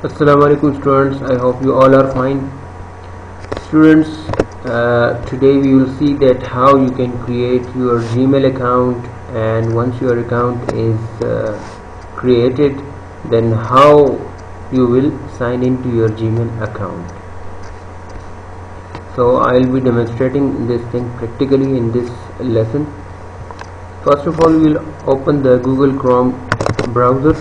Assalamu alaikum students, I hope you all are fine. Students, today we will see that how you can create your Gmail account, and once your account is created, then how you will sign into your Gmail account. So I will be demonstrating this thing practically in this lesson. First of all, we will open the Google Chrome browser.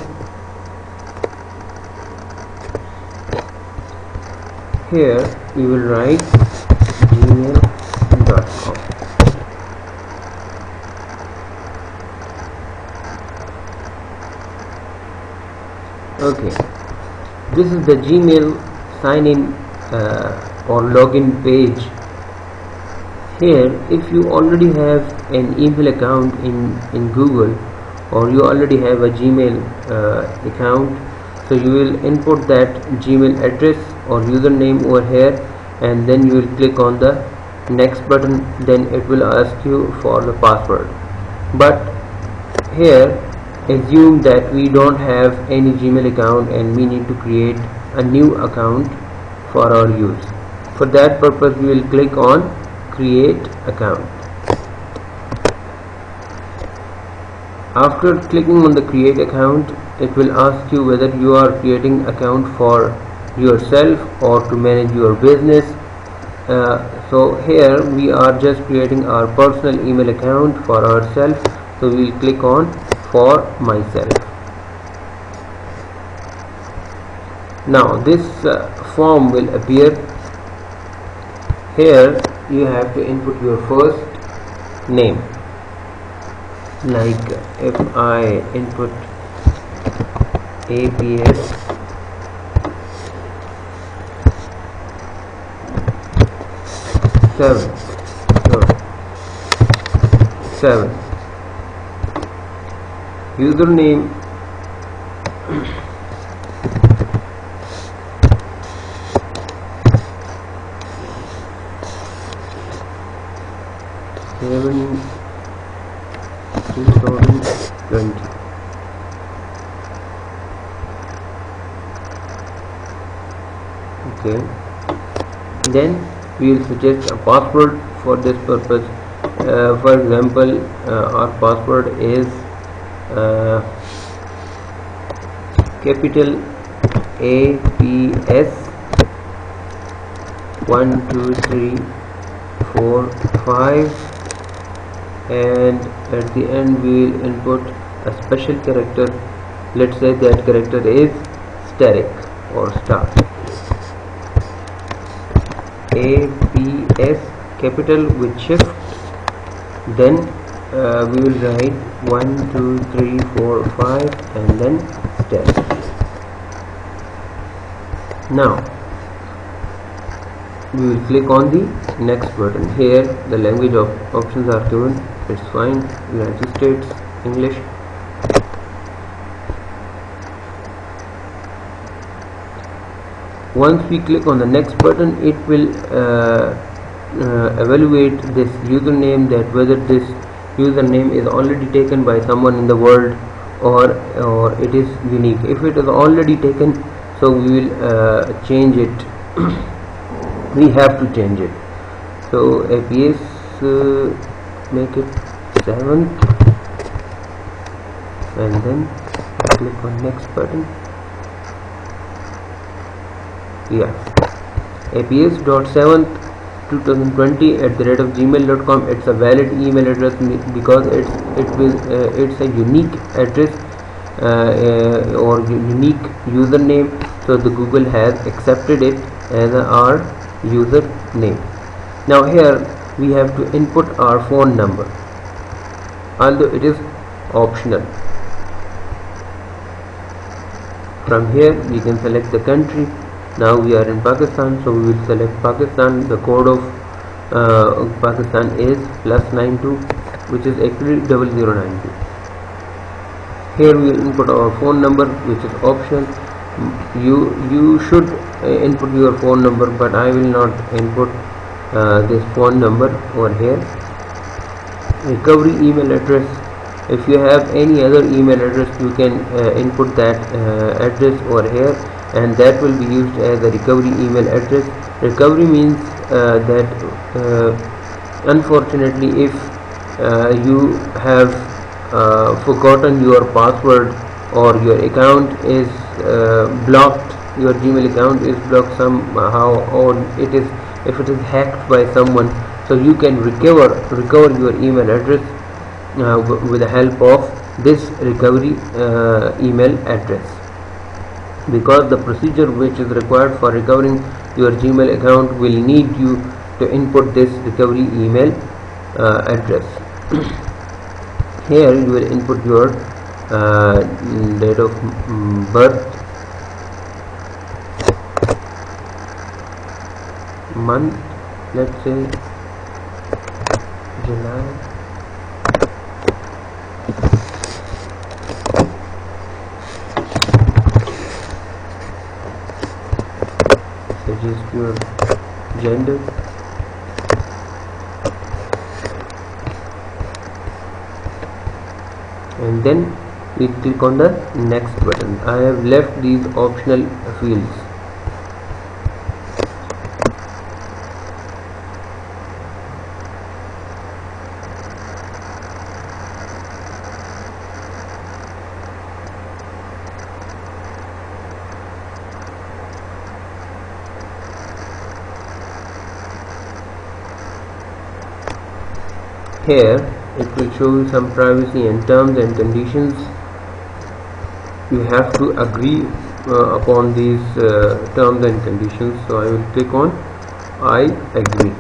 Here we will write gmail.com. Okay, this is the Gmail sign in or login page. Here, if you already have an email account in Google, or you already have a Gmail account, so you will input that Gmail address or username over here, and then you will click on the next button. Then it will ask you for the password, but here assume that we don't have any Gmail account and we need to create a new account for our use. For that purpose, we will click on create account. After clicking on the create account, it will ask you whether you are creating account for yourself or to manage your business. So here we are just creating our personal email account for ourselves, so we will click on for myself. Now this form will appear. Here you have to input your first name. Like if I input APS 7 username seven 2020. Okay, then we will suggest a password for this purpose. For example, our password is capital APS 1 2 3 4 5, and at the end we will input a special character. Let's say that character is steric or star. APS capital with shift, then we will write 1 2 3 4 5 and then steric. Now we will click on the next button. Here the language of options are given. It's fine, United States, English. Once we click on the next button, it will evaluate this username, that whether this username is already taken by someone in the world or it is unique. If it is already taken, so we will change it. We have to change it. So APS, make it 7th, and then click on next button. Yeah, APS.7th2020 @gmail.com. it's a valid email address because it's a unique address or unique username, so the Google has accepted it as our username. Now here we have to input our phone number, although it is optional. From here we can select the country. Now we are in Pakistan, so we will select Pakistan. The code of Pakistan is +92, which is actually 0092. Here we will input our phone number, which is optional. You should input your phone number, but I will not input this phone number over here. Recovery email address, If you have any other email address, you can input that address over here, and that will be used as a recovery email address. Recovery means that unfortunately, if you have forgotten your password, or your account is blocked, your Gmail account is blocked somehow, or if it is hacked by someone, so you can recover your email address with the help of this recovery email address, because the procedure which is required for recovering your Gmail account will need you to input this recovery email address. Here you will input your date of birth, month, let's say July, suggest your gender, and then we click on the next button. I have left these optional fields. Here it will show you some privacy and terms and conditions. You have to agree upon these terms and conditions. So I will click on I agree.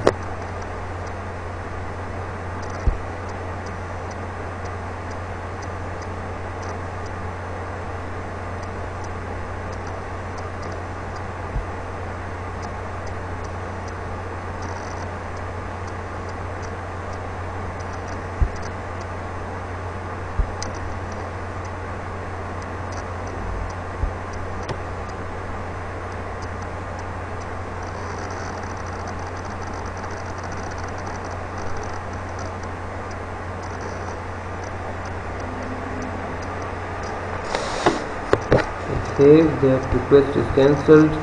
Says that request is cancelled,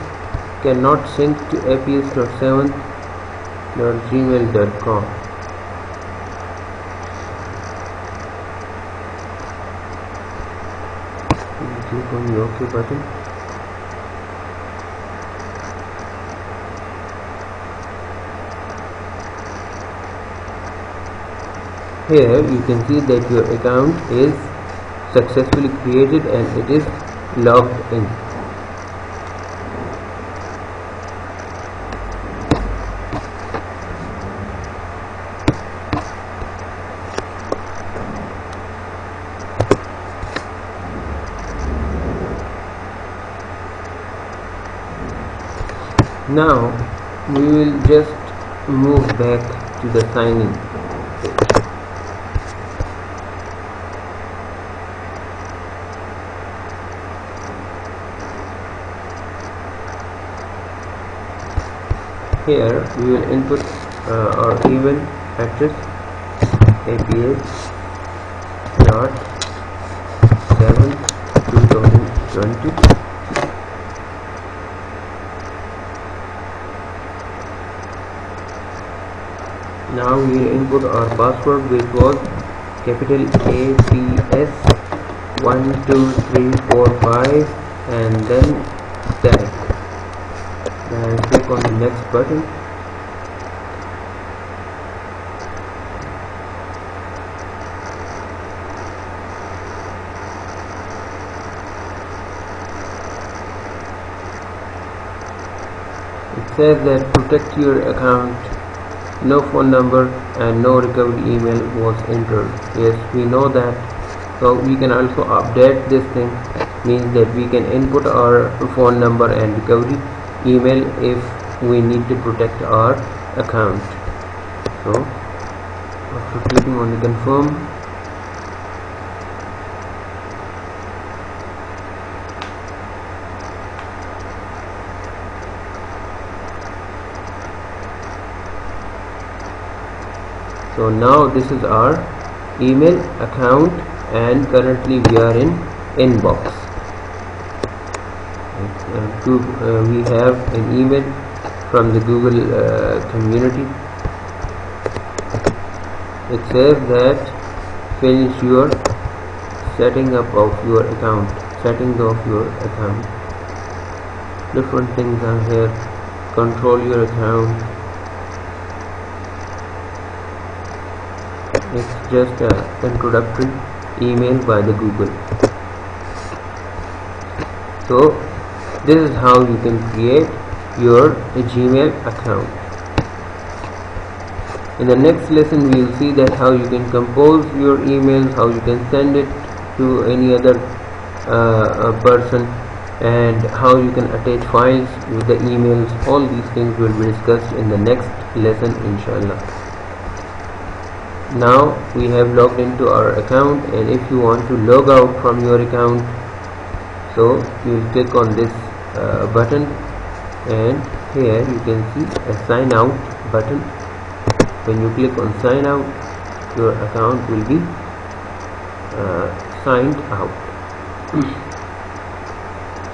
cannot sync to aps.7.gmail.com. Click on the OK button. Here you can see that your account is successfully created and it is logged in. Now we will just move back to the sign in page. Here we will input our email address, aps.7/2020. Now we will input our password, which was capital APS12345 and then tag. And click on the next button. It says that protect your account, no phone number and no recovery email was entered. Yes, we know that. So we can also update this thing, means that we can input our phone number and recovery email if we need to protect our account. So after clicking on the confirm, so now this is our email account, and currently we are in inbox. We have an email from the Google community. It says that finish your setting of your account. Different things are here. Control your account. It's just an introductory email by the Google. So this is how you can create your Gmail account. In the next lesson we will see that how you can compose your emails, how you can send it to any other person, and how you can attach files with the emails. All these things will be discussed in the next lesson, inshallah. Now we have logged into our account, and if you want to log out from your account, so you will click on this button, and here you can see a sign out button. When you click on sign out, your account will be signed out.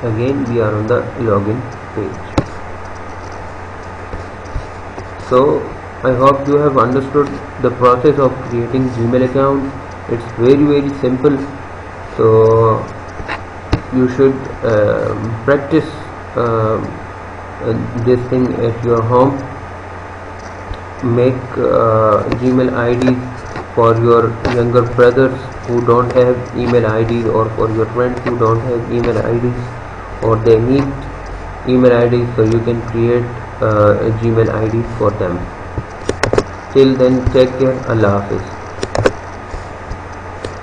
Again we are on the login page. So I hope you have understood the process of creating Gmail account. It's very simple. So you should practice this thing at your home. Make Gmail IDs for your younger brothers who don't have email IDs, or for your friends who don't have email IDs, or they need email IDs, so you can create a Gmail ID for them. Till then, take care. Allah Hafiz.